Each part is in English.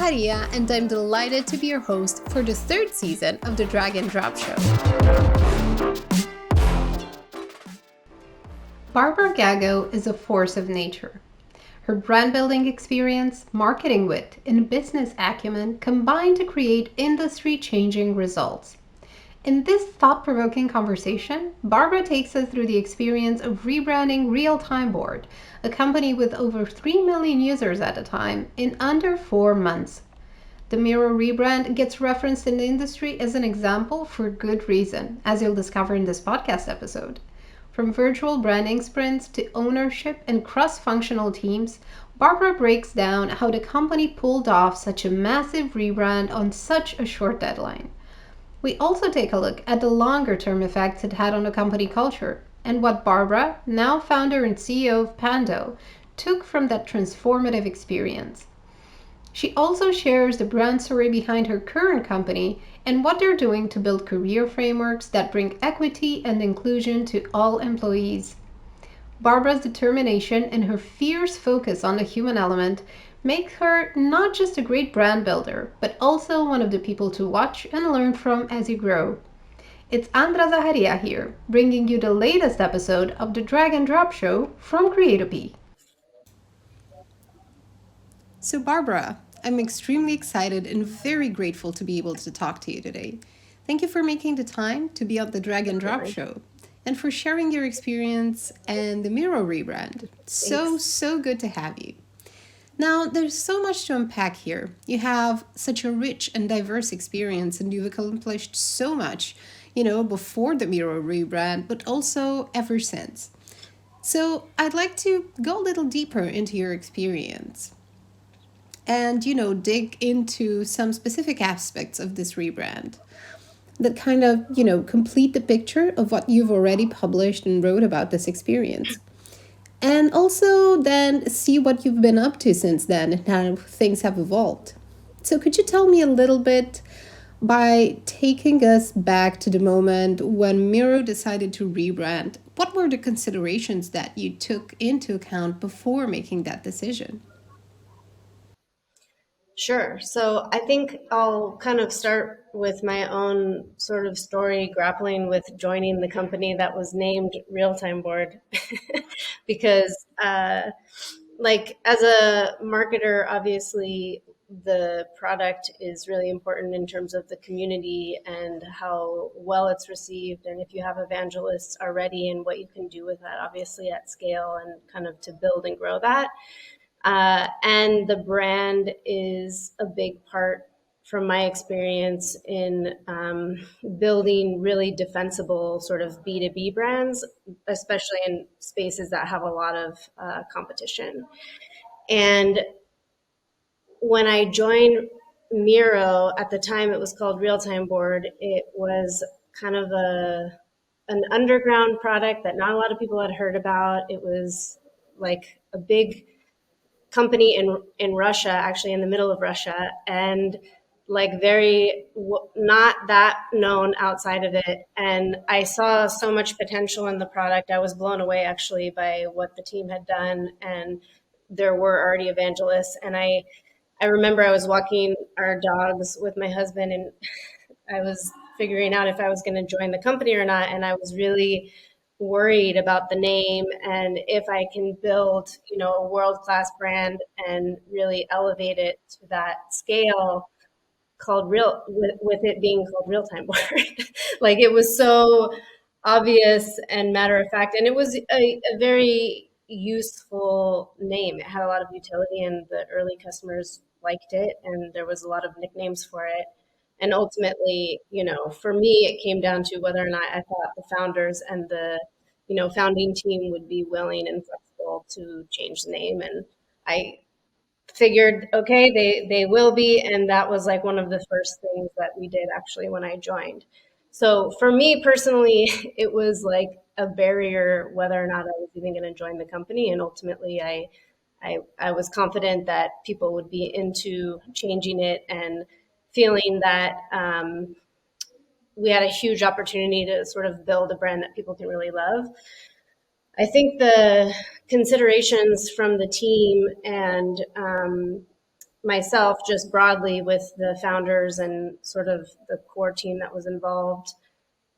Zaharia, and I'm delighted to be your host for the third season of the Drag and Drop Show. Barbra Gago is a force of nature. Her brand building experience, marketing wit, and business acumen combine to create industry-changing results. In this thought-provoking conversation, Barbra takes us through the experience of rebranding RealtimeBoard, a company with over 3 million users at the time, in under 4 months. The Miro rebrand gets referenced in the industry as an example for good reason, as you'll discover in this podcast episode. From virtual branding sprints to ownership and cross-functional teams, Barbra breaks down how the company pulled off such a massive rebrand on such a short deadline. We also take a look at the longer-term effects it had on the company culture and what Barbra, now founder and CEO of Pando, took from that transformative experience. She also shares the brand story behind her current company and what they're doing to build career frameworks that bring equity and inclusion to all employees. Barbra's determination and her fierce focus on the human element make her not just a great brand builder, but also one of the people to watch and learn from as you grow. It's Andra Zaharia here, bringing you the latest episode of the Drag and Drop Show from Creative. So Barbra, I'm extremely excited and very grateful to be able to talk to you today. Thank you for making the time to be on the Drag and Drop Show and for sharing your experience and the Miro rebrand. So good to have you. Now, there's so much to unpack here. You have such a rich and diverse experience and you've accomplished so much, before the Miro rebrand, but also ever since. So I'd like to go a little deeper into your experience and, dig into some specific aspects of this rebrand that kind of, complete the picture of what you've already published and wrote about this experience. And also then see what you've been up to since then and how things have evolved. So could you tell me a little bit by taking us back to the moment when Miro decided to rebrand? What were the considerations that you took into account before making that decision? Sure. So I think I'll kind of start with my own sort of story grappling with joining the company that was named RealtimeBoard because as a marketer, obviously the product is really important in terms of the community and how well it's received. And if you have evangelists already and what you can do with that, obviously at scale and kind of to build and grow that. And the brand is a big part from my experience in building really defensible sort of B2B brands, especially in spaces that have a lot of competition. And when I joined Miro, at the time it was called RealtimeBoard, it was kind of an underground product that not a lot of people had heard about. It was like a big company in Russia, actually in the middle of Russia, and very not that known outside of it. And I saw so much potential in the product. I was blown away actually by what the team had done, and there were already evangelists. And I remember I was walking our dogs with my husband, and I was figuring out if I was going to join the company or not. And I was really worried about the name and if I can build, a world-class brand and really elevate it to that scale called with it being called RealtimeBoard. It was so obvious and matter of fact, and it was a very useful name. It had a lot of utility and the early customers liked it, and there was a lot of nicknames for it. And ultimately, for me, it came down to whether or not I thought the founders and the, founding team would be willing and flexible to change the name. And I figured, okay, they will be. And that was one of the first things that we did actually when I joined. So for me personally, it was a barrier whether or not I was even going to join the company. And ultimately, I was confident that people would be into changing it and feeling that we had a huge opportunity to sort of build a brand that people can really love. I think the considerations from the team and myself just broadly with the founders and sort of the core team that was involved,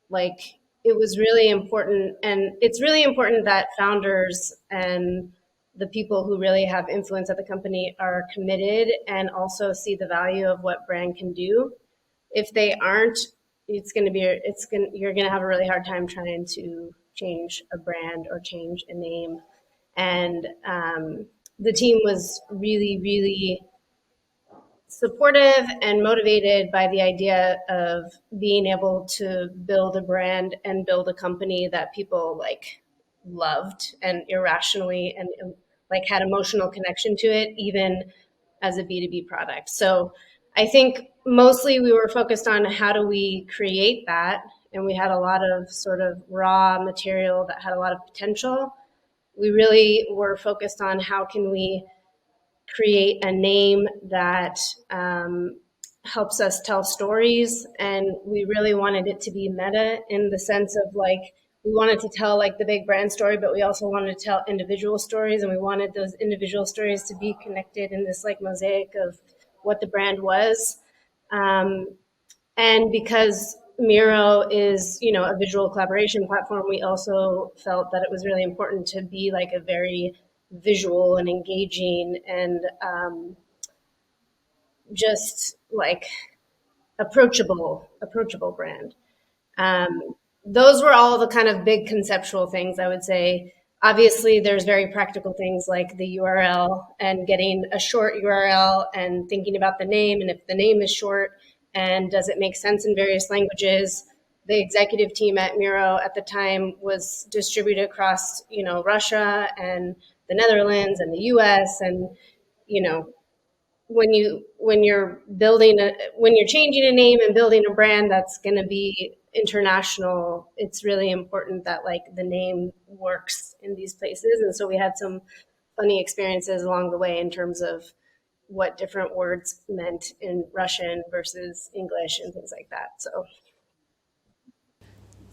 like it was really important, and it's really important that founders and the people who really have influence at the company are committed and also see the value of what brand can do. If they aren't, you're going to have a really hard time trying to change a brand or change a name. And the team was really, really supportive and motivated by the idea of being able to build a brand and build a company that people like loved and irrationally and like had emotional connection to it, even as a B2B product. So I think mostly we were focused on how do we create that, and we had a lot of sort of raw material that had a lot of potential. We really were focused on how can we create a name that helps us tell stories. And we really wanted it to be meta in the sense of like, we wanted to tell like the big brand story, but we also wanted to tell individual stories. And we wanted those individual stories to be connected in this like mosaic of what the brand was. And because Miro is, you know, a visual collaboration platform, we also felt that it was really important to be like a very visual and engaging and just like approachable brand. Those were all the kind of big conceptual things, I would say. Obviously, there's very practical things like the URL and getting a short URL and thinking about the name. And if the name is short, and does it make sense in various languages? The executive team at Miro at the time was distributed across, you know, Russia and the Netherlands and the US. And, you know, when you're changing a name and building a brand that's going to be international, it's really important that like the name works in these places. And so we had some funny experiences along the way in terms of what different words meant in Russian versus English and things like that. So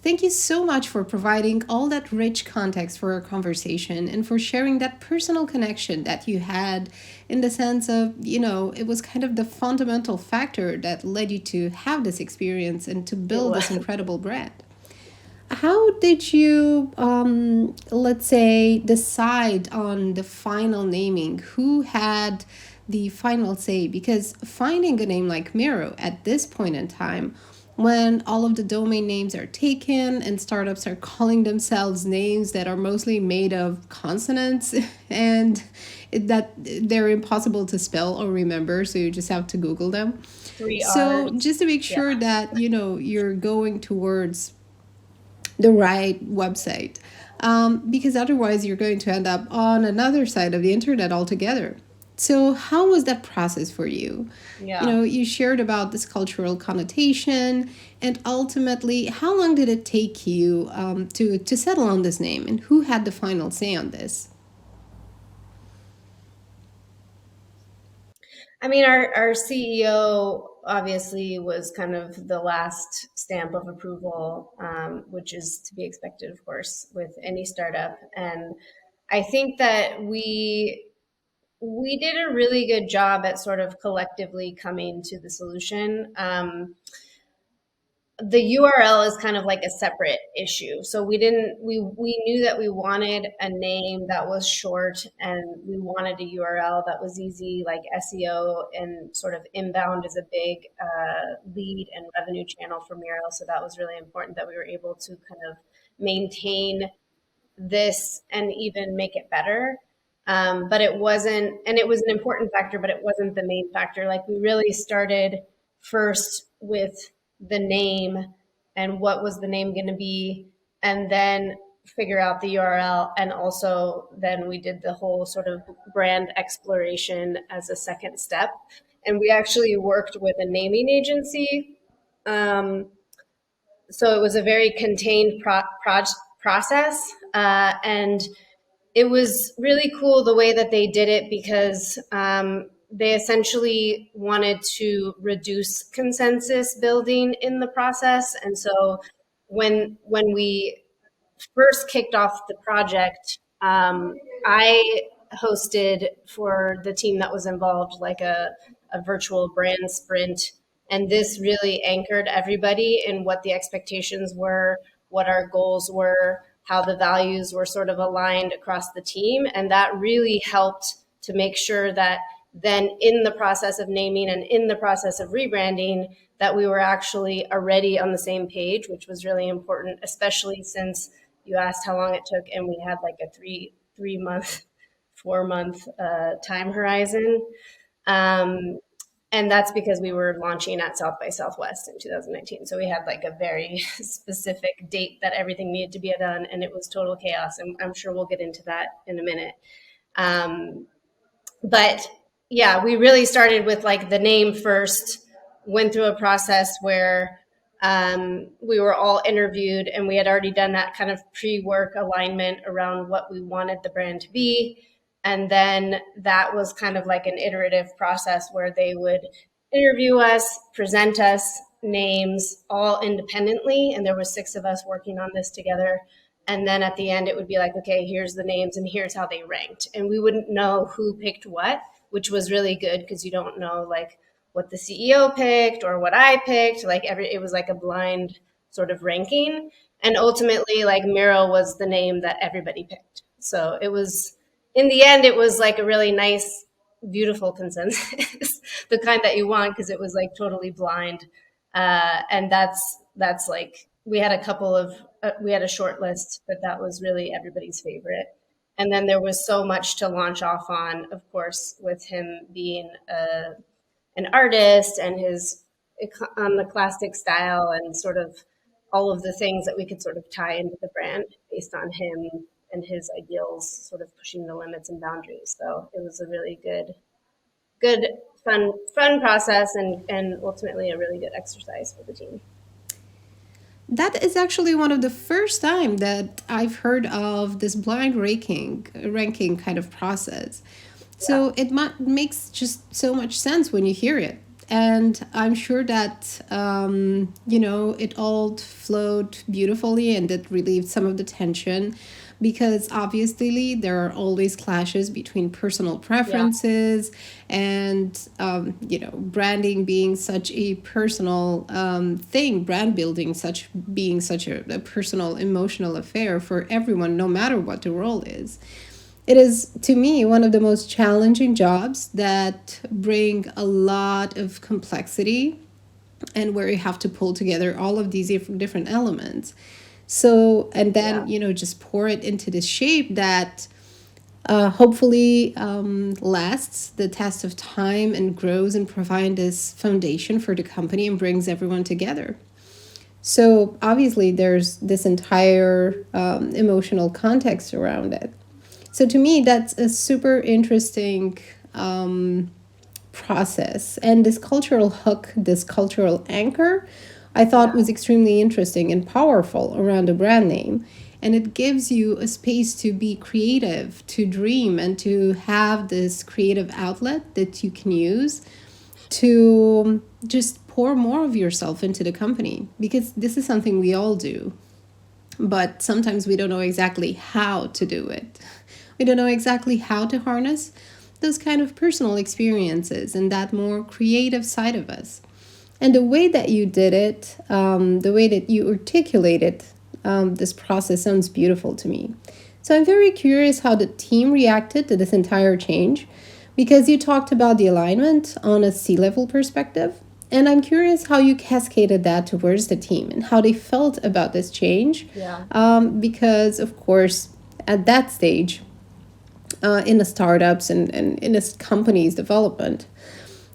Thank you so much for providing all that rich context for our conversation and for sharing that personal connection that you had in the sense of, you know, it was kind of the fundamental factor that led you to have this experience and to it build this was. incredible brand. How did you, let's say, decide on the final naming? Who had the final say? Because finding a name like Miro at this point in time, when all of the domain names are taken and startups are calling themselves names that are mostly made of consonants and that they're impossible to spell or remember, so you just have to Google them. Three So R's. just to make Yeah. sure that you know you're going towards the right website, because otherwise you're going to end up on another side of the internet altogether. So how was that process for you? You Yeah. know, you shared about this cultural connotation, and ultimately, how long did it take you to settle on this name, and who had the final say on this? I mean, our CEO obviously was kind of the last stamp of approval, which is to be expected, of course, with any startup. And I think that we did a really good job at sort of collectively coming to the solution. The URL is kind of like a separate issue. So we knew that we wanted a name that was short, and we wanted a URL that was easy, like SEO and sort of inbound is a big lead and revenue channel for Miro. So that was really important that we were able to kind of maintain this and even make it better. But it wasn't, and it was an important factor, but it wasn't the main factor. Like we really started first with the name and what was the name going to be, and then figure out the URL. And also then we did the whole sort of brand exploration as a second step. And we actually worked with a naming agency. Um, so it was a very contained process. And it was really cool the way that they did it because they essentially wanted to reduce consensus building in the process. And so when we first kicked off the project, I hosted for the team that was involved like a virtual brand sprint. And this really anchored everybody in what the expectations were, what our goals were, how the values were sort of aligned across the team. And that really helped to make sure that then in the process of naming and in the process of rebranding, that we were actually already on the same page, which was really important, especially since you asked how long it took, and we had like a three month, 4 month time horizon. Um, and that's because we were launching at South by Southwest in 2019. So we had like a very specific date that everything needed to be done, and it was total chaos. And I'm sure we'll get into that in a minute. Um, but yeah, we really started with like the name first, went through a process where we were all interviewed, and we had already done that kind of pre-work alignment around what we wanted the brand to be. And then that was kind of like an iterative process where they would interview us, present us names all independently. And there was 6 of us working on this together. And then at the end, it would be like, okay, here's the names and here's how they ranked. And we wouldn't know who picked what, which was really good because you don't know like what the CEO picked or what I picked. Like it was like a blind sort of ranking. And ultimately, like Miro was the name that everybody picked. So it was, in the end, it was like a really nice, beautiful consensus, the kind that you want, because it was like totally blind. And that's like, we had a couple of we had a short list, but that was really everybody's favorite. And then there was so much to launch off on, of course, with him being an artist and his iconoclastic style and sort of all of the things that we could sort of tie into the brand based on him and his ideals, sort of pushing the limits and boundaries. So it was a really good, fun process, and ultimately a really good exercise for the team. That is actually one of the first time that I've heard of this blind ranking kind of process. Yeah. So makes just so much sense when you hear it. And I'm sure that, it all flowed beautifully and that relieved some of the tension because obviously there are always clashes between personal Yeah. preferences and, branding being such a personal thing, brand building being such a personal, emotional affair for everyone, no matter what the role is. It is, to me, one of the most challenging jobs that bring a lot of complexity and where you have to pull together all of these different elements. So, and then, Yeah. just pour it into this shape that hopefully lasts the test of time and grows and provide this foundation for the company and brings everyone together. So obviously there's this entire emotional context around it. So to me, that's a super interesting process. And this cultural hook, this cultural anchor, I thought Yeah. was extremely interesting and powerful around a brand name. And it gives you a space to be creative, to dream, and to have this creative outlet that you can use to just pour more of yourself into the company because this is something we all do. But sometimes we don't know exactly how to do it. We don't know exactly how to harness those kind of personal experiences and that more creative side of us. And the way that you did it, the way that you articulated this process sounds beautiful to me. So I'm very curious how the team reacted to this entire change because you talked about the alignment on a C-level perspective. And I'm curious how you cascaded that towards the team and how they felt about this change. Yeah. Because, of course, at that stage, in the startups and in a company's development,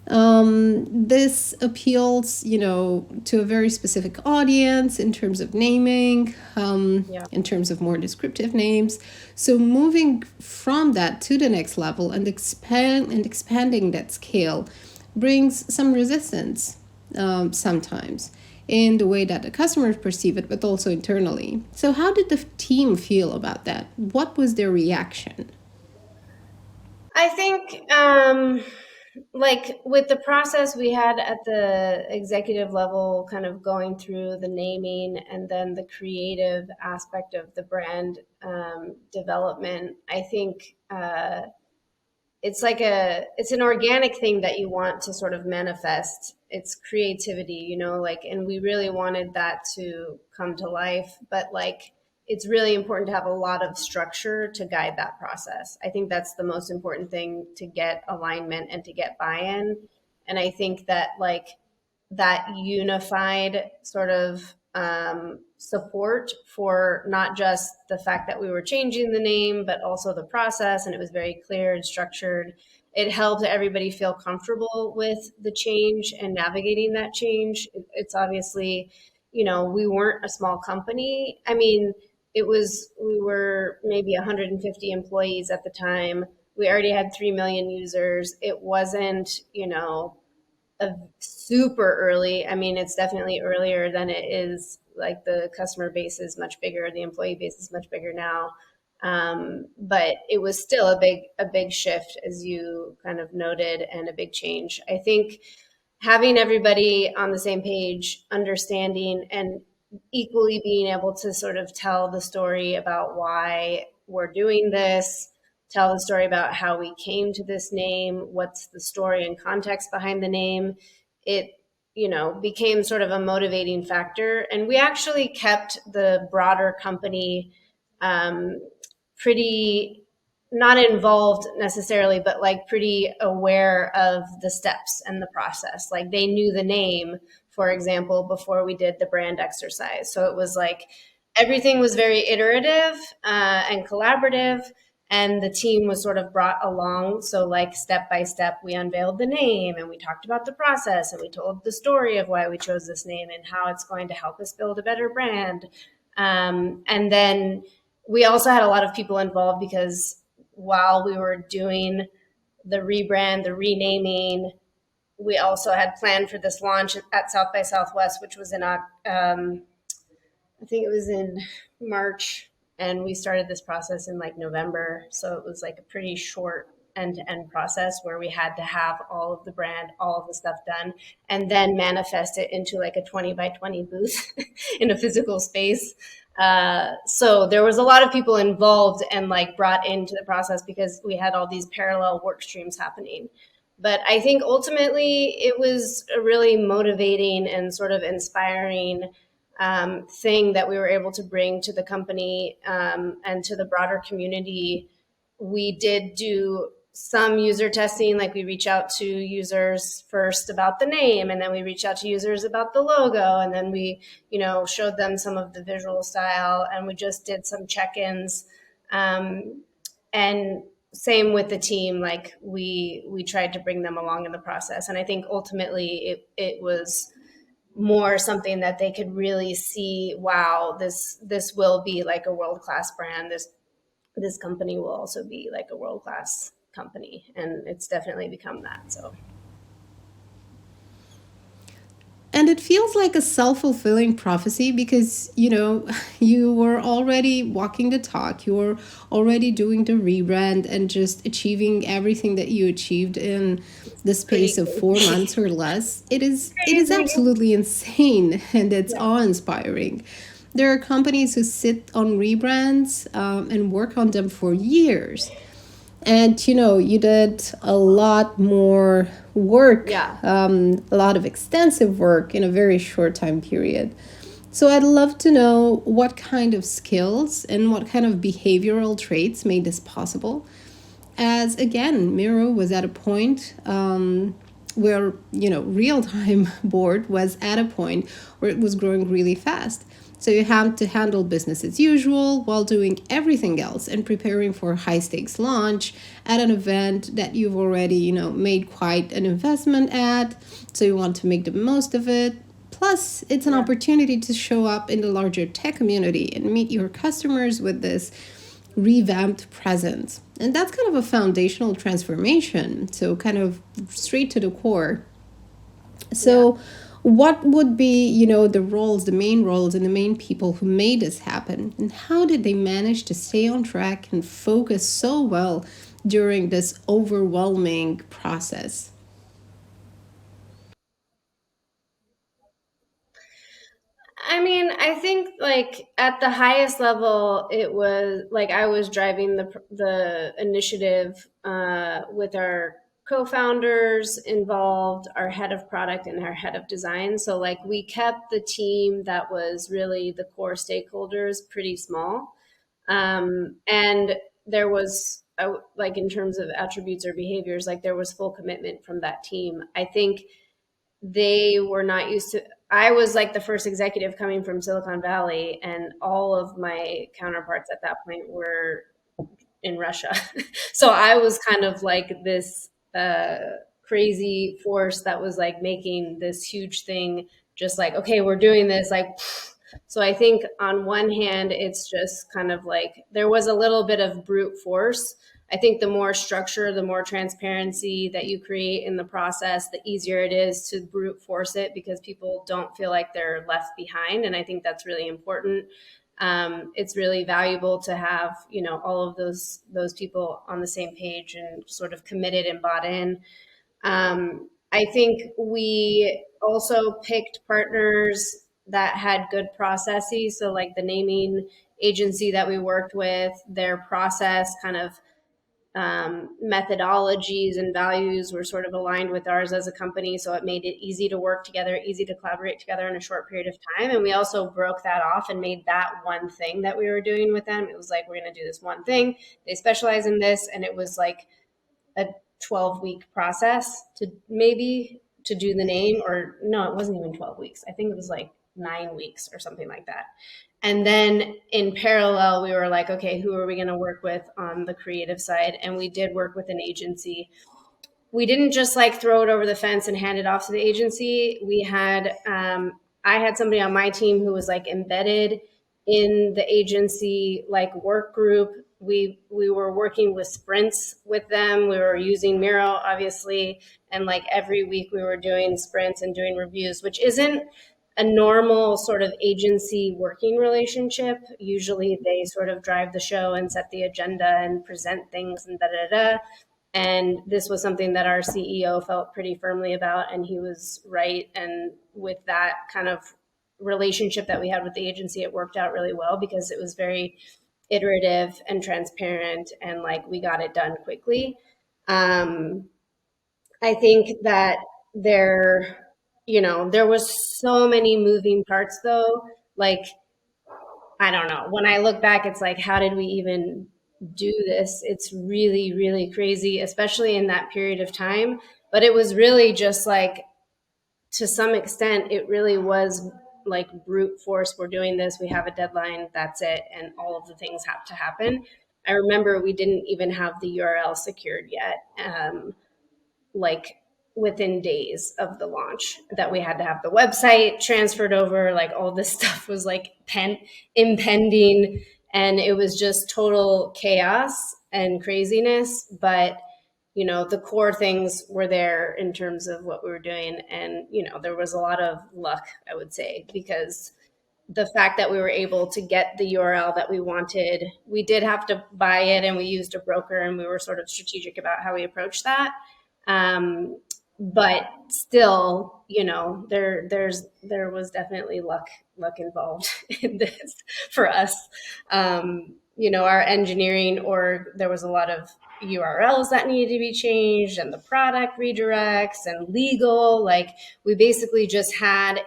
this appeals, to a very specific audience in terms of naming, Yeah. in terms of more descriptive names. So moving from that to the next level and expanding that scale brings some resistance sometimes in the way that the customers perceive it, but also internally. So how did the team feel about that? What was their reaction? I think, like with the process we had at the executive level, kind of going through the naming and then the creative aspect of the brand development, I think it's like it's an organic thing that you want to sort of manifest. It's creativity, like, and we really wanted that to come to life, but like it's really important to have a lot of structure to guide that process. I think that's the most important thing, to get alignment and to get buy-in. And I think that like that unified sort of support for not just the fact that we were changing the name, but also the process. And it was very clear and structured. It helped everybody feel comfortable with the change and navigating that change. It's obviously, we weren't a small company. I mean, we were maybe 150 employees at the time. We already had 3 million users. It wasn't, a super early. I mean, it's definitely earlier than it is. Like the customer base is much bigger, the employee base is much bigger now. But it was still a big shift, as you kind of noted, and a big change. I think having everybody on the same page, understanding, and equally being able to sort of tell the story about why we're doing this, tell the story about how we came to this name, what's the story and context behind the name. It, became sort of a motivating factor. And we actually kept the broader company um, pretty, not involved necessarily, but like pretty aware of the steps and the process. Like they knew the name, for example, before we did the brand exercise. So it was like everything was very iterative and collaborative, and the team was sort of brought along. So like step by step, we unveiled the name and we talked about the process and we told the story of why we chose this name and how it's going to help us build a better brand. And then we also had a lot of people involved, because while we were doing the rebrand, the renaming, we also had planned for this launch at South by Southwest, which was I think it was in March, and we started this process in like November. So it was like a pretty short end to end process where we had to have all of the brand, all of the stuff done, and then manifest it into like a 20 by 20 booth in a physical space. So there was a lot of people involved and like brought into the process, because we had all these parallel work streams happening. But I think ultimately it was a really motivating and sort of inspiring thing that we were able to bring to the company and to the broader community. We did do some user testing, like we reach out to users first about the name, and then we reach out to users about the logo, and then we, showed them some of the visual style, and we just did some check-ins. And same with the team, like we tried to bring them along in the process. And I think ultimately it was more something that they could really see, wow, this will be like a world-class brand. This company will also be like a world-class company, and it's definitely become that. So And it feels like a self fulfilling prophecy because, you were already walking the talk, you were already doing the rebrand and just achieving everything that you achieved in the space pretty of 4 months or less. It is crazy. absolutely insane and it's Yeah. awe inspiring. There are companies who sit on rebrands and work on them for years, and you did a lot more work, Yeah. a lot of extensive work in a very short time period. So I'd love to know what kind of skills and what kind of behavioral traits made this possible. As again, Miro was at a point where real time board was at a point where it was growing really fast. So you have to handle business as usual while doing everything else and preparing for a high stakes launch at an event that you've already, made quite an investment at. So you want to make the most of it. Plus, it's an Yeah. opportunity to show up in the larger tech community and meet your customers with this revamped presence. And that's kind of a foundational transformation. So, kind of straight to the core. Yeah. So, what would be, the roles, the main roles, and the main people who made this happen? And how did they manage to stay on track and focus so well during this overwhelming process? I mean, I think like at the highest level, it was like I was driving the initiative with our co-founders involved, our head of product and our head of design. So like we kept the team that was really the core stakeholders pretty small, and there was like in terms of attributes or behaviors, like there was full commitment from that team. I think they were not used to. I was like the first executive coming from Silicon Valley, and all of my counterparts at that point were in Russia. So I was kind of like this crazy force that was like making this huge thing, just like, okay, we're doing this. Like, so I think on one hand, it's just kind of like there was a little bit of brute force. I think the more structure, the more transparency that you create in the process, the easier it is to brute force it because people don't feel like they're left behind. And I think that's really important. It's really valuable to have, you know, all of those people on the same page and sort of committed and bought in. I think we also picked partners that had good processes. So, like the naming agency that we worked with, their process kind of methodologies and values were sort of aligned with ours as a company. So it made it easy to work together, easy to collaborate together in a short period of time. And we also broke that off and made that one thing that we were doing with them. It was like, we're going to do this one thing. They specialize in this. And it was like a 12-week process to maybe to do the name, or no, it wasn't even 12 weeks. I think it was like 9 weeks or something like that. And then in parallel, we were like, okay, who are we going to work with on the creative side? And we did work with an agency. We didn't just like throw it over the fence and hand it off to the agency. We had, I had somebody on my team who was like embedded in the agency, like work group. We were working with sprints with them. We were using Miro, obviously, and like every week we were doing sprints and doing reviews, which isn't a normal sort of agency working relationship. Usually they sort of drive the show and set the agenda and present things and da da da. And this was something that our CEO felt pretty firmly about, and he was right. And with that kind of relationship that we had with the agency, it worked out really well because it was very iterative and transparent, and like we got it done quickly. I think that there, you know, there was so many moving parts though. Like, I don't know. When I look back, it's like, how did we even do this? It's really, really crazy, especially in that period of time. But it was really just like, to some extent, it really was like brute force. We're doing this. We have a deadline. That's it. And all of the things have to happen. I remember we didn't even have the URL secured yet. Like within days of the launch, that we had to have the website transferred over, like all this stuff was like impending, and it was just total chaos and craziness. But you know, the core things were there in terms of what we were doing, and you know, there was a lot of luck, I would say, because the fact that we were able to get the URL that we wanted, we did have to buy it, and we used a broker, and we were sort of strategic about how we approached that. But still, you know, there was definitely luck involved in this for us. You know, our engineering org, there was a lot of URLs that needed to be changed, and the product redirects and legal. Like we basically just had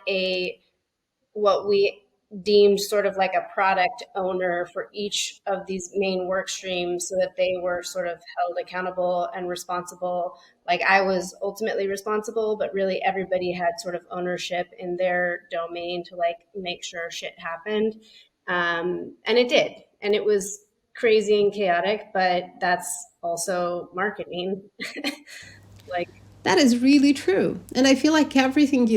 what we deemed sort of like a product owner for each of these main work streams, so that they were sort of held accountable and responsible. Like I was ultimately responsible, but really everybody had sort of ownership in their domain to like make sure shit happened. And it did. And it was crazy and chaotic, but that's also marketing. Like, That is really true. And I feel like everything,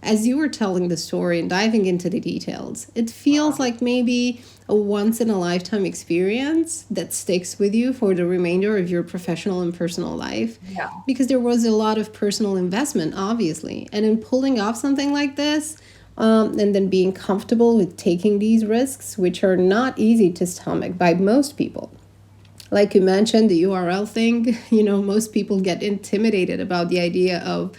as you were telling the story and diving into the details, it feels like maybe a once in a lifetime experience that sticks with you for the remainder of your professional and personal life. yeah. Because there was a lot of personal investment, obviously. And in pulling off something like this, and then being comfortable with taking these risks, which are not easy to stomach by most people. Like you mentioned, the URL thing, most people get intimidated about the idea of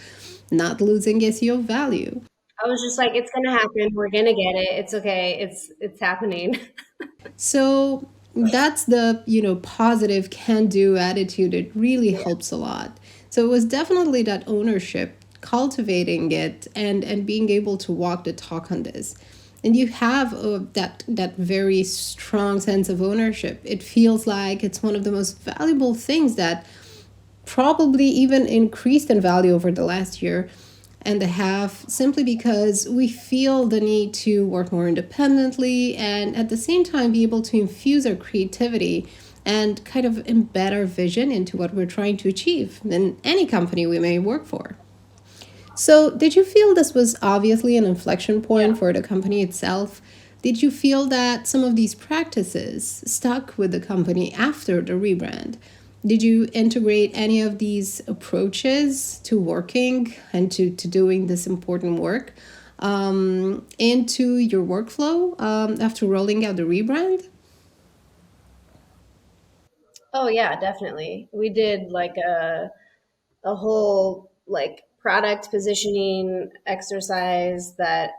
not losing SEO value. I was just like, it's gonna happen. We're gonna get it. It's okay. It's happening. So that's the, positive can do attitude. It really Yeah. helps a lot. So it was definitely that ownership, cultivating it, and being able to walk the talk on this. And you have that very strong sense of ownership. It feels like it's one of the most valuable things that probably even increased in value over the last year and a half, simply because we feel the need to work more independently and at the same time be able to infuse our creativity and kind of embed our vision into what we're trying to achieve in any company we may work for. So, did you feel this was obviously an inflection Yeah. point for the company itself? Did you feel that some of these practices stuck with the company after the rebrand? Did you integrate any of these approaches to working and to doing this important work into your workflow after rolling out the rebrand? Oh yeah, definitely. We did like a whole like product positioning exercise that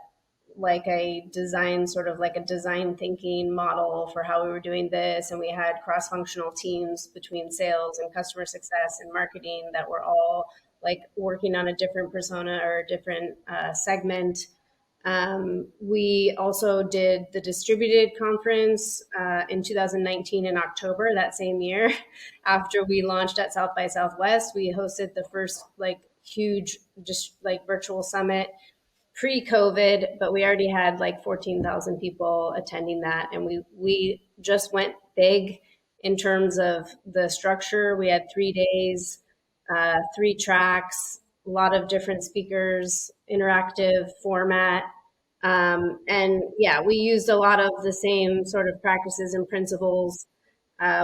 like I designed sort of like a design thinking model for how we were doing this. And we had cross functional teams between sales and customer success and marketing that were all like working on a different persona or a different segment. We also did the distributed conference in 2019 in October that same year. After we launched at South by Southwest, we hosted the first like huge just like virtual summit pre-COVID, but we already had like 14,000 people attending that, and we just went big in terms of the structure. We had 3 days, 3 tracks, a lot of different speakers, interactive format, and yeah, we used a lot of the same sort of practices and principles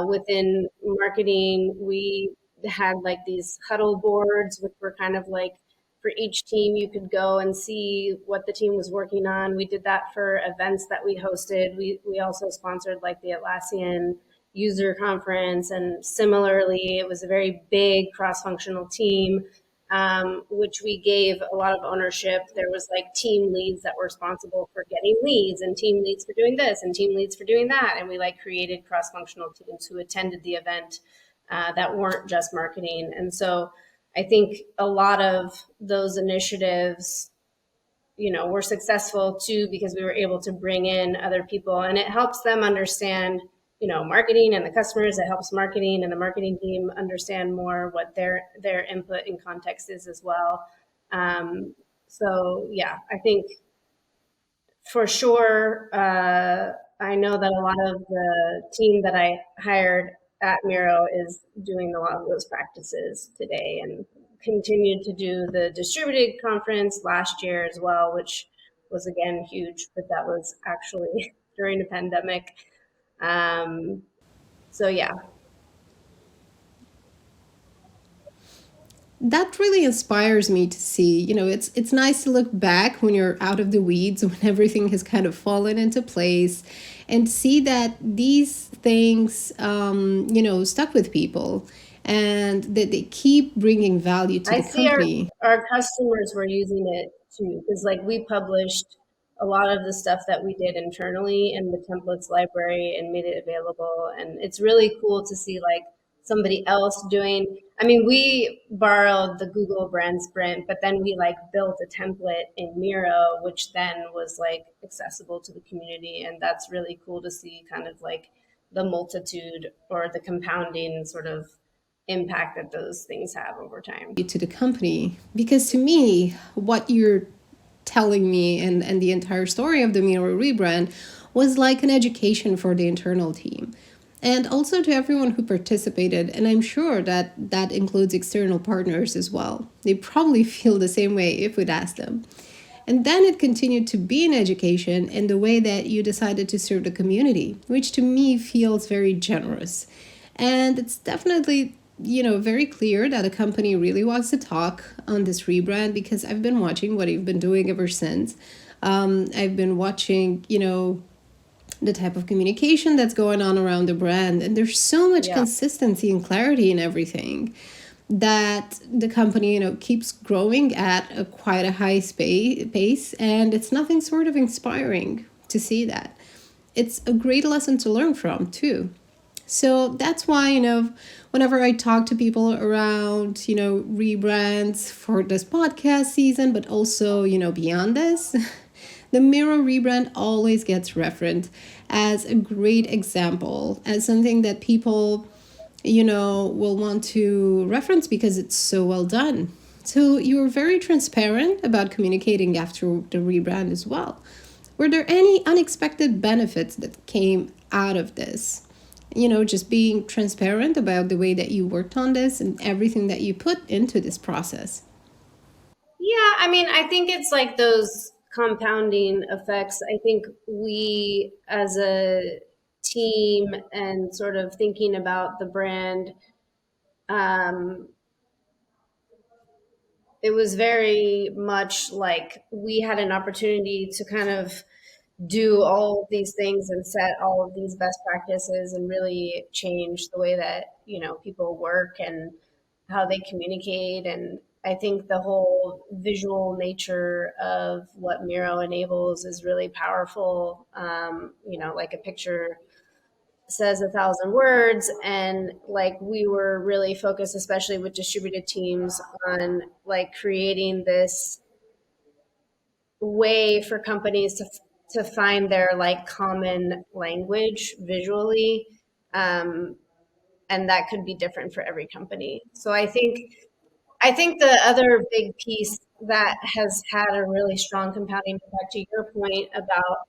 within marketing. We had like these huddle boards, which were kind of like for each team, you could go and see what the team was working on. We did that for events that we hosted. We also sponsored like the Atlassian user conference. And similarly, it was a very big cross functional team, which we gave a lot of ownership. There was like team leads that were responsible for getting leads, and team leads for doing this, and team leads for doing that. And we like created cross functional teams who attended the event that weren't just marketing. And so I think a lot of those initiatives, were successful too because we were able to bring in other people, and it helps them understand, marketing and the customers. It helps marketing and the marketing team understand more what their input and context is as well. So yeah, I think for sure. I know that a lot of the team that I hired at Miro is doing a lot of those practices today and continued to do the distributed conference last year as well, which was again huge, but that was actually during the pandemic. Um, so yeah, That really inspires me to see. It's nice to look back when you're out of the weeds, when everything has kind of fallen into place, and see that these things, stuck with people, and that they keep bringing value to I the see company. our customers were using it too, because like we published a lot of the stuff that we did internally in the templates library and made it available. And it's really cool to see like somebody else doing. I mean, we borrowed the Google brand sprint, but then we like built a template in Miro, which then was like accessible to the community. And that's really cool to see kind of like the multitude or the compounding sort of impact that those things have over time. To the company, because to me, what you're telling me and the entire story of the Miro rebrand was like an education for the internal team and also to everyone who participated. And I'm sure that that includes external partners as well. They probably feel the same way if we'd ask them. And then it continued to be an education in the way that you decided to serve the community, which to me feels very generous. And it's definitely, very clear that a company really wants to talk on this rebrand, because I've been watching what you've been doing ever since. I've been watching, the type of communication that's going on around the brand, and there's so much Yeah. consistency and clarity in everything that the company, keeps growing at a quite a high pace, and it's nothing sort of inspiring to see that. It's a great lesson to learn from too. So that's why, whenever I talk to people around, rebrands for this podcast season, but also, beyond this, the Miro rebrand always gets referenced as a great example, as something that people, will want to reference because it's so well done. So you were very transparent about communicating after the rebrand as well. Were there any unexpected benefits that came out of this? Just being transparent about the way that you worked on this and everything that you put into this process. Yeah, I mean, I think it's like those compounding effects. I think we, as a team and sort of thinking about the brand, um, it was very much like we had an opportunity to kind of do all of these things and set all of these best practices and really change the way that people work and how they communicate. And I think the whole visual nature of what Miro enables is really powerful. Like a picture says 1,000 words, and like we were really focused, especially with distributed teams, on like creating this way for companies to find their like common language visually, um, and that could be different for every company. So I think the other big piece that has had a really strong compounding effect, to your point about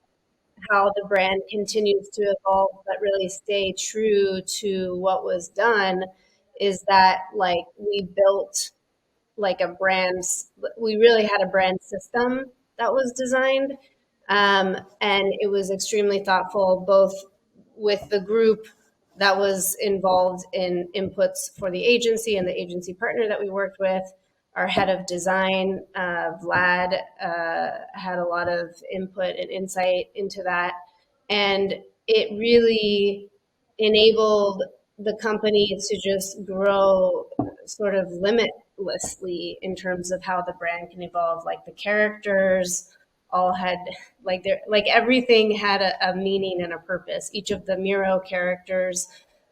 how the brand continues to evolve but really stay true to what was done, is that like we built like a brand, we really had a brand system that was designed. And it was extremely thoughtful, both with the group that was involved in inputs for the agency and the agency partner that we worked with. Our head of design, Vlad, had a lot of input and insight into that. And it really enabled the company to just grow sort of limitlessly in terms of how the brand can evolve. Like the characters all had like everything had a meaning and a purpose. Each of the Miro characters,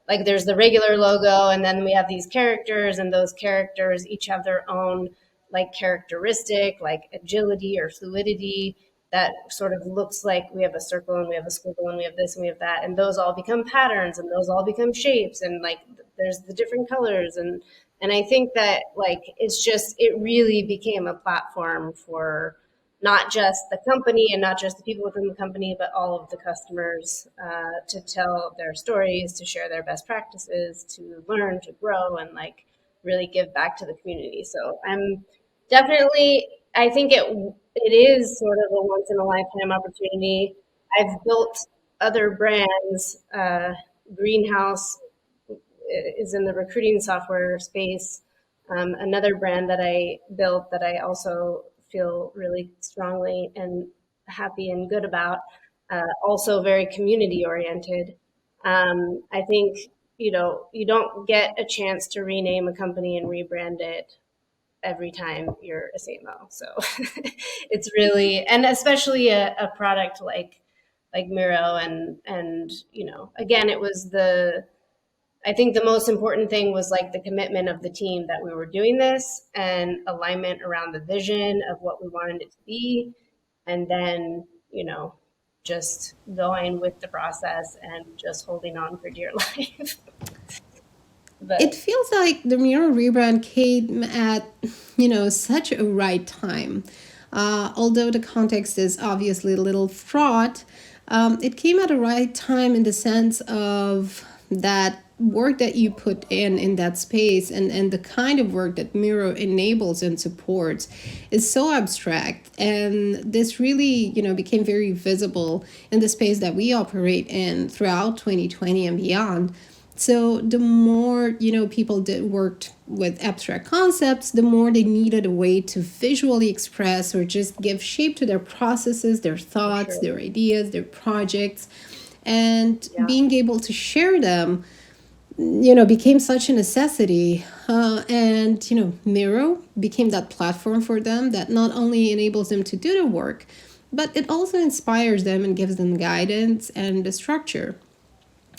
like there's the regular logo, and then we have these characters, and those characters each have their own like characteristic, like agility or fluidity, that sort of looks like we have a circle and we have a squiggle and we have this and we have that, and those all become patterns and those all become shapes, and like there's the different colors. And I think that like it really became a platform for not just the company and not just the people within the company, but all of the customers, to tell their stories, to share their best practices, to learn, to grow, and like really give back to the community. So I'm definitely, I think it is sort of a once in a lifetime opportunity. I've built other brands. Greenhouse is in the recruiting software space. Another brand that I built that I also feel really strongly and happy and good about, also very community oriented. I think, you don't get a chance to rename a company and rebrand it every time you're a CMO. So it's really, and especially a product like Miro, and again, it was I think the most important thing was like the commitment of the team that we were doing this, and alignment around the vision of what we wanted it to be. And then, just going with the process and just holding on for dear life. It But feels like the Miro rebrand came at, such a right time. Although the context is obviously a little fraught, it came at a right time in the sense of that work that you put in that space, and the kind of work that Miro enables and supports is so abstract, and this really became very visible in the space that we operate in throughout 2020 and beyond. So the more people did worked with abstract concepts, the more they needed a way to visually express or just give shape to their processes, their for thoughts, sure. their ideas, their projects, and Yeah. being able to share them became such a necessity. And, Miro became that platform for them that not only enables them to do the work, but it also inspires them and gives them guidance and the structure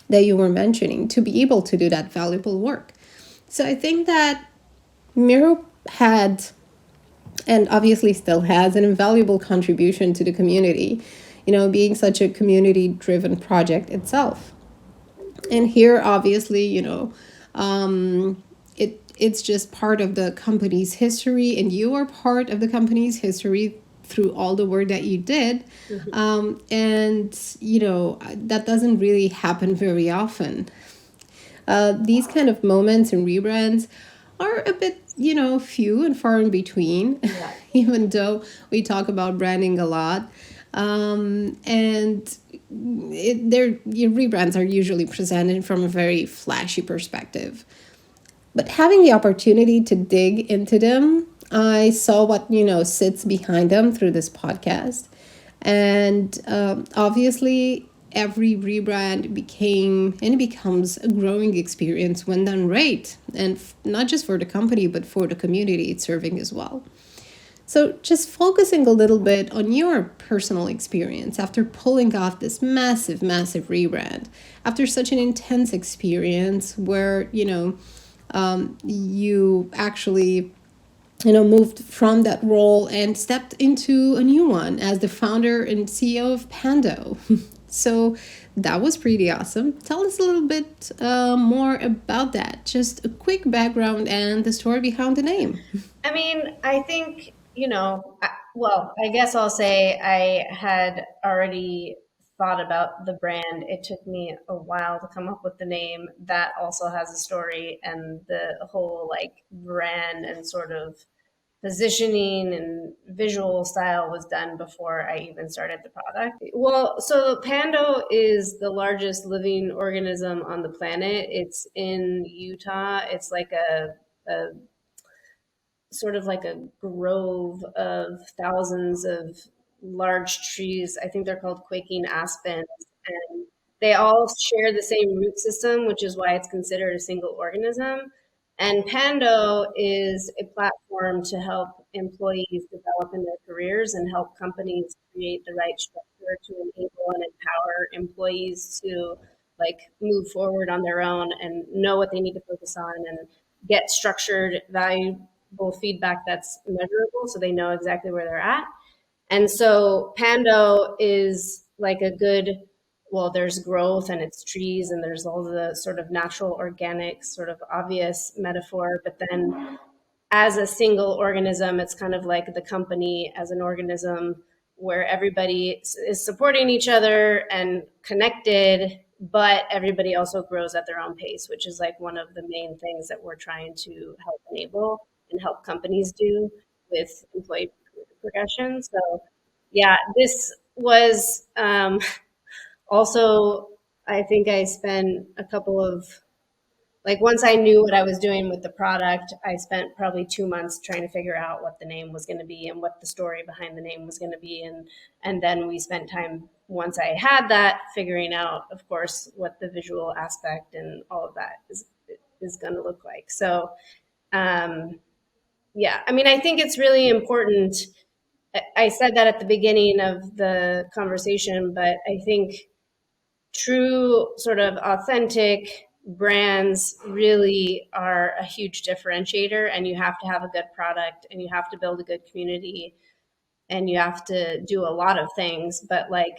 that you were mentioning to be able to do that valuable work. So I think that Miro had, and obviously still has, an invaluable contribution to the community, being such a community driven project itself. And here, obviously, it's just part of the company's history, and you are part of the company's history through all the work that you did. Mhm. And that doesn't really happen very often. These kind of moments and rebrands are a bit, few and far in between, Yeah. even though we talk about branding a lot. And your rebrands are usually presented from a very flashy perspective. But having the opportunity to dig into them, I saw what, sits behind them through this podcast. And obviously, every rebrand became and becomes a growing experience when done right. And not just for the company, but for the community it's serving as well. So, just focusing a little bit on your personal experience after pulling off this massive, massive rebrand, after such an intense experience where, you actually, moved from that role and stepped into a new one as the founder and CEO of Pando. So, that was pretty awesome. Tell us a little bit more about that. Just a quick background and the story behind the name. I mean, I think, well, I guess I'll say I had already thought about the brand. It took me a while to come up with the name. That also has a story, and the whole like brand and sort of positioning and visual style was done before I even started the product. Well, so Pando is the largest living organism on the planet. It's in Utah. It's like a sort of like a grove of thousands of large trees. I think they're called quaking aspens. And they all share the same root system, which is why it's considered a single organism. And Pando is a platform to help employees develop in their careers and help companies create the right structure to enable and empower employees to like move forward on their own and know what they need to focus on and get structured value feedback that's measurable so they know exactly where they're at. And so Pando is like a good, well, there's growth and it's trees and there's all the sort of natural, organic, sort of obvious metaphor. But then as a single organism, it's kind of like the company as an organism where everybody is supporting each other and connected, but everybody also grows at their own pace, which is like one of the main things that we're trying to help enable and help companies do with employee progression. So, yeah, this was also, I think I spent a couple of like once I knew what I was doing with the product, I spent probably 2 months trying to figure out what the name was going to be and what the story behind the name was going to be, and then we spent time once I had that figuring out, of course, what the visual aspect and all of that is going to look like. So, um, yeah, I mean, I think it's really important. I said that at the beginning of the conversation, but I think true sort of authentic brands really are a huge differentiator, and you have to have a good product and you have to build a good community and you have to do a lot of things, but like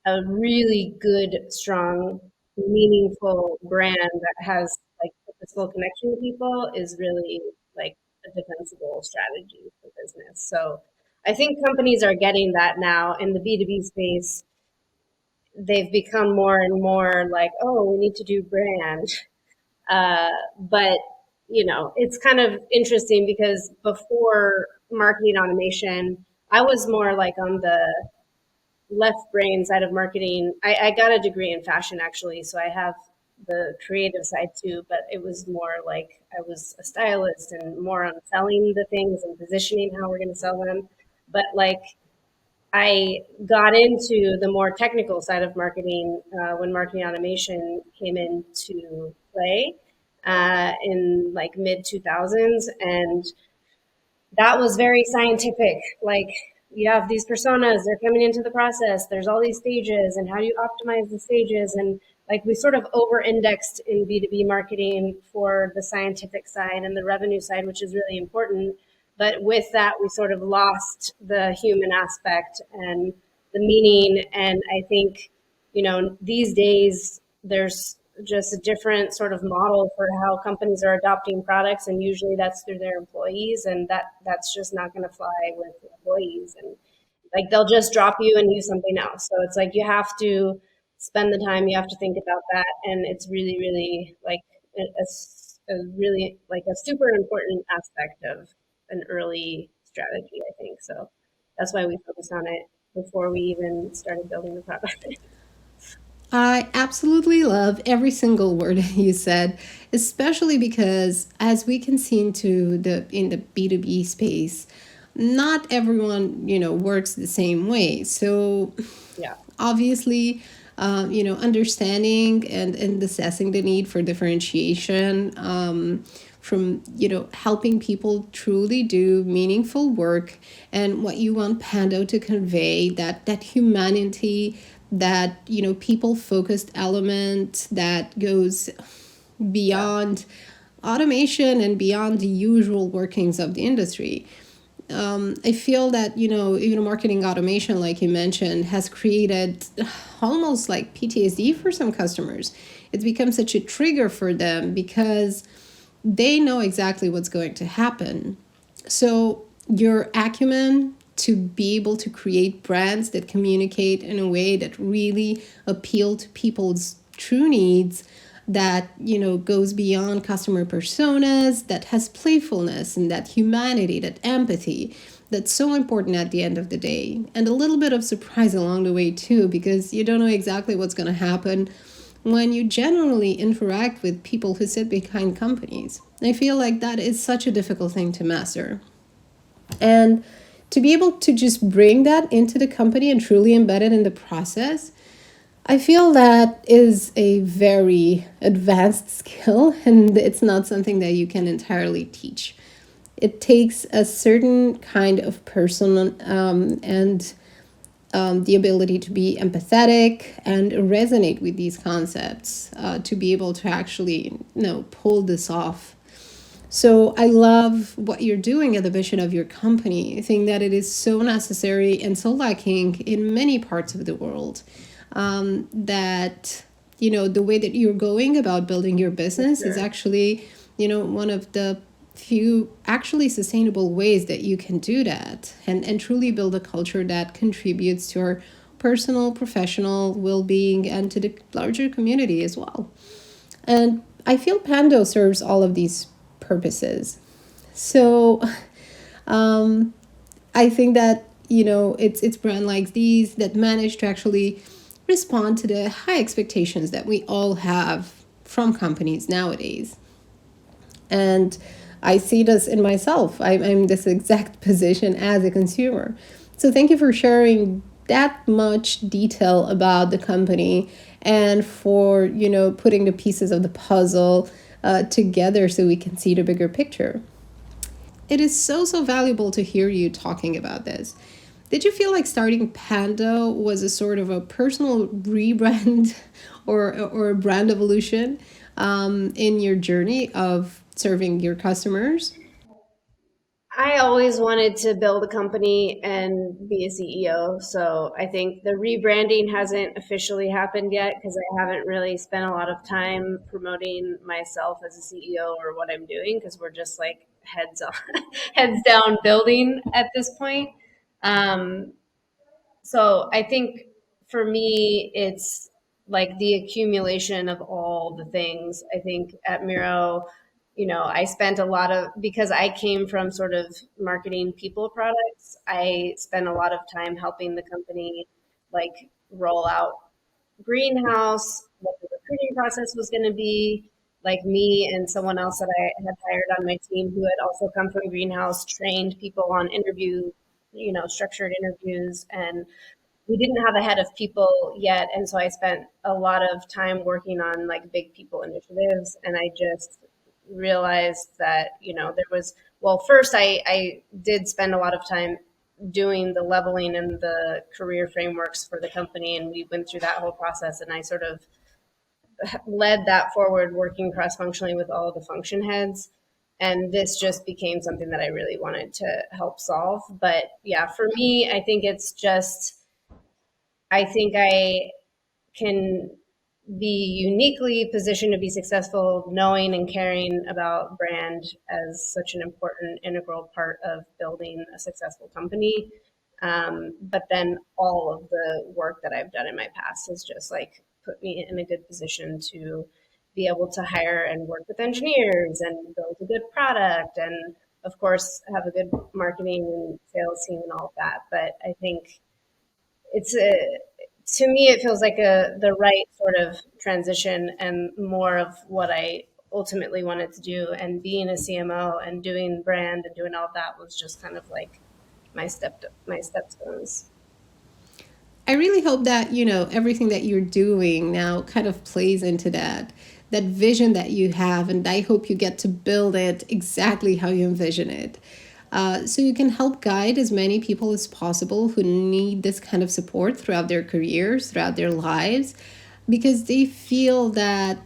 a really good strong meaningful brand that has like purposeful connection to people is really like a defensible strategy for business. So I think companies are getting that now in the B2B space. They've become more and more like, oh, we need to do brand. But it's kind of interesting because before marketing automation, I was more like on the left brain side of marketing. I got a degree in fashion actually, so I have the creative side too, but it was more like I was a stylist and more on selling the things and positioning how we're going to sell them. But like I got into the more technical side of marketing when marketing automation came into play in like mid 2000s, and that was very scientific. Like, you have these personas, they're coming into the process, there's all these stages, and how do you optimize the stages? And like, we sort of over indexed in B2B marketing for the scientific side and the revenue side, which is really important. But with that, we sort of lost the human aspect and the meaning. And I think, these days there's just a different sort of model for how companies are adopting products, and usually that's through their employees, and that's just not going to fly with employees. And like, they'll just drop you and use something else. So it's like, you have to spend the time, you have to think about that, and it's really, really like a really like a super important aspect of an early strategy, I think. So that's why we focused on it before we even started building the product. I absolutely love every single word you said, especially because as we can see into the in the B2B space, not everyone, works the same way. So Yeah. obviously, understanding and assessing the need for differentiation, from helping people truly do meaningful work, and what you want Pando to convey, that humanity, that people focused element that goes Yeah. beyond automation and beyond the usual workings of the industry. I feel that even marketing automation, like you mentioned, has created almost like PTSD for some customers. It's become such a trigger for them because they know exactly what's going to happen. So your acumen to be able to create brands that communicate in a way that really appeal to people's true needs, that goes beyond customer personas, that has playfulness and that humanity, that empathy, that's so important at the end of the day. And a little bit of surprise along the way too, because you don't know exactly what's going to happen when you generally interact with people who sit behind companies. I feel like that is such a difficult thing to master. And to be able to just bring that into the company and truly embed it in the process, I feel that is a very advanced skill, and it's not something that you can entirely teach. It takes a certain kind of person, and the ability to be empathetic and resonate with these concepts, to be able to actually pull this off. So I love what you're doing at the vision of your company. I think that it is so necessary and so lacking in many parts of the world. That the way that you're going about building your For business is sure. actually one of the few actually sustainable ways that you can do that, and truly build a culture that contributes to our personal, professional well-being and to the larger community as well. And I feel Pando serves all of these purposes. So I think that it's brand like these that manage to actually respond to the high expectations that we all have from companies nowadays. And I see this in myself. I'm this exact position as a consumer. So thank you for sharing that much detail about the company, and for putting the pieces of the puzzle together so we can see the bigger picture. It is so valuable to hear you talking about this. Did you feel like starting Pando was a sort of a personal rebrand or a brand evolution, in your journey of serving your customers? I always wanted to build a company and be a CEO. So I think the rebranding hasn't officially happened yet because I haven't really spent a lot of time promoting myself as a CEO or what I'm doing, because we're just like heads on, heads down building at this point. Um, so I think for me, it's like the accumulation of all the things. I think at Miro, I spent a lot of, because I came from sort of marketing people products, I spent a lot of time helping the company like roll out greenhouse, what the recruiting process was going to be. Like, me and someone else that I had hired on my team who had also come from greenhouse trained people on interview structured interviews, and we didn't have a head of people yet. And so I spent a lot of time working on like big people initiatives. And I just realized that, there was, well, first I did spend a lot of time doing the leveling and the career frameworks for the company. And we went through that whole process, and I sort of led that forward, working cross functionally with all of the function heads. And this just became something that I really wanted to help solve. But yeah, for me, I think I can be uniquely positioned to be successful, knowing and caring about brand as such an important integral part of building a successful company. But then all of the work that I've done in my past has just like put me in a good position to be able to hire and work with engineers and build a good product, and of course have a good marketing and sales team and all of that. But I think it's a to me it feels like the right sort of transition and more of what I ultimately wanted to do. And being a CMO and doing brand and doing all of that was just kind of like my stepstones. I really hope that, everything that you're doing now kind of plays into that vision that you have, and I hope you get to build it exactly how you envision it. So you can help guide as many people as possible who need this kind of support throughout their careers, throughout their lives, because they feel that,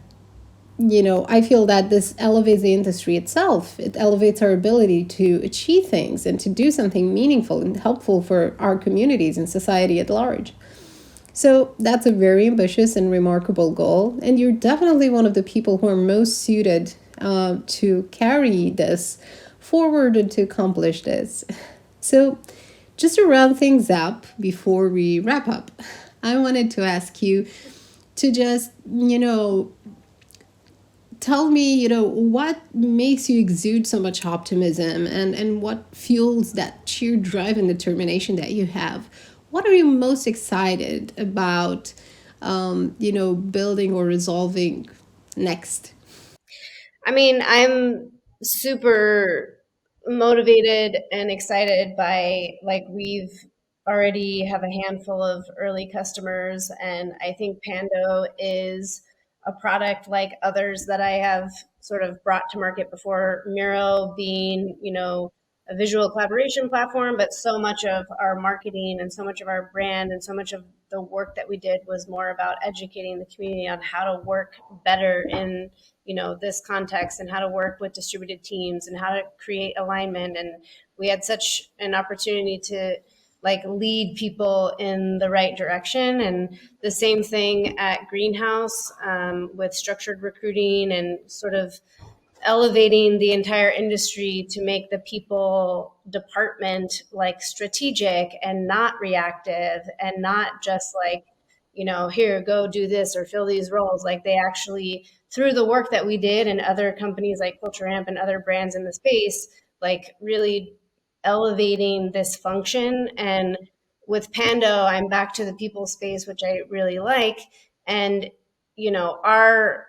I feel that this elevates the industry itself. It elevates our ability to achieve things and to do something meaningful and helpful for our communities and society at large. So that's a very ambitious and remarkable goal, and you're definitely one of the people who are most suited to carry this forward and to accomplish this. So, just to round things up before we wrap up, I wanted to ask you to just, tell me, what makes you exude so much optimism, and what fuels that sheer drive and determination that you have. What are you most excited about, building or resolving next? I mean, I'm super motivated and excited by like we've already have a handful of early customers, and I think Pando is a product like others that I have sort of brought to market before. Miro being, a visual collaboration platform, but so much of our marketing and so much of our brand and so much of the work that we did was more about educating the community on how to work better in this context, and how to work with distributed teams and how to create alignment. And we had such an opportunity to like lead people in the right direction. And the same thing at Greenhouse, with structured recruiting and sort of elevating the entire industry to make the people department like strategic and not reactive, and not just like, here, go do this or fill these roles. Like they actually, through the work that we did and other companies like Culture Amp and other brands in the space, like really elevating this function. And with Pando, I'm back to the people space, which I really like. And our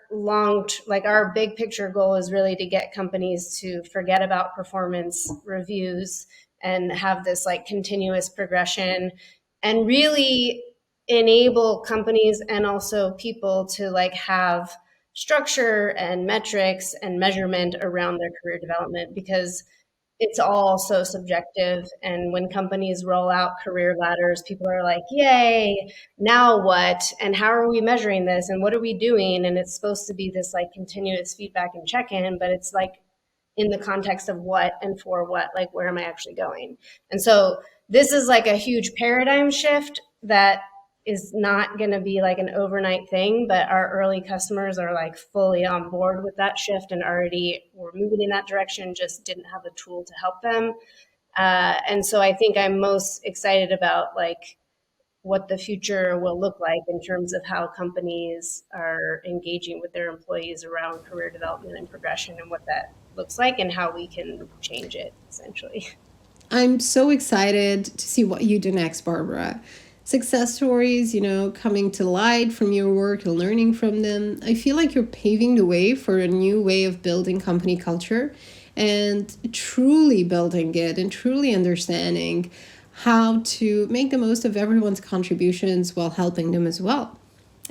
like our big picture goal is really to get companies to forget about performance reviews and have this like continuous progression, and really enable companies and also people to like have structure and metrics and measurement around their career development, because it's all so subjective. And when companies roll out career ladders, people are like, yay, now what? And how are we measuring this? And what are we doing? And it's supposed to be this like continuous feedback and check in, but it's like in the context of what and for what, like where am I actually going? And so this is like a huge paradigm shift that is not going to be like an overnight thing, but our early customers are like fully on board with that shift and already were moving in that direction, just didn't have a tool to help them. And so I think I'm most excited about like what the future will look like in terms of how companies are engaging with their employees around career development and progression, and what that looks like and how we can change it essentially. I'm so excited to see what you do next, Barbara. Success stories, coming to light from your work and learning from them. I feel like you're paving the way for a new way of building company culture and truly building it and truly understanding how to make the most of everyone's contributions while helping them as well.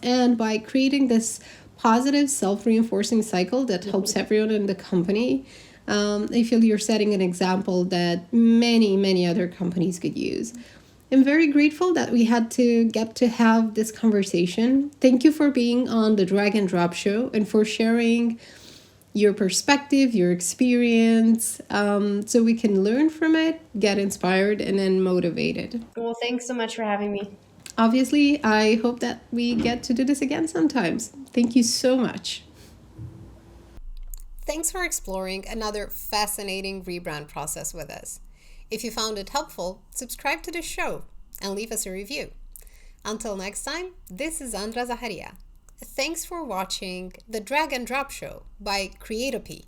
And by creating this positive self-reinforcing cycle that helps everyone in the company, I feel you're setting an example that many other companies could use. I'm very grateful that we had to get to have this conversation. Thank you for being on the Drag and Drop show and for sharing your perspective, your experience, so we can learn from it, get inspired, and then motivated. Well, thanks so much for having me. Obviously, I hope that we get to do this again sometimes. Thank you so much. Thanks for exploring another fascinating rebrand process with us. If you found it helpful, subscribe to the show and leave us a review. Until next time, this is Andra Zaharia. Thanks for watching the Drag and Drop Show by Creatopi.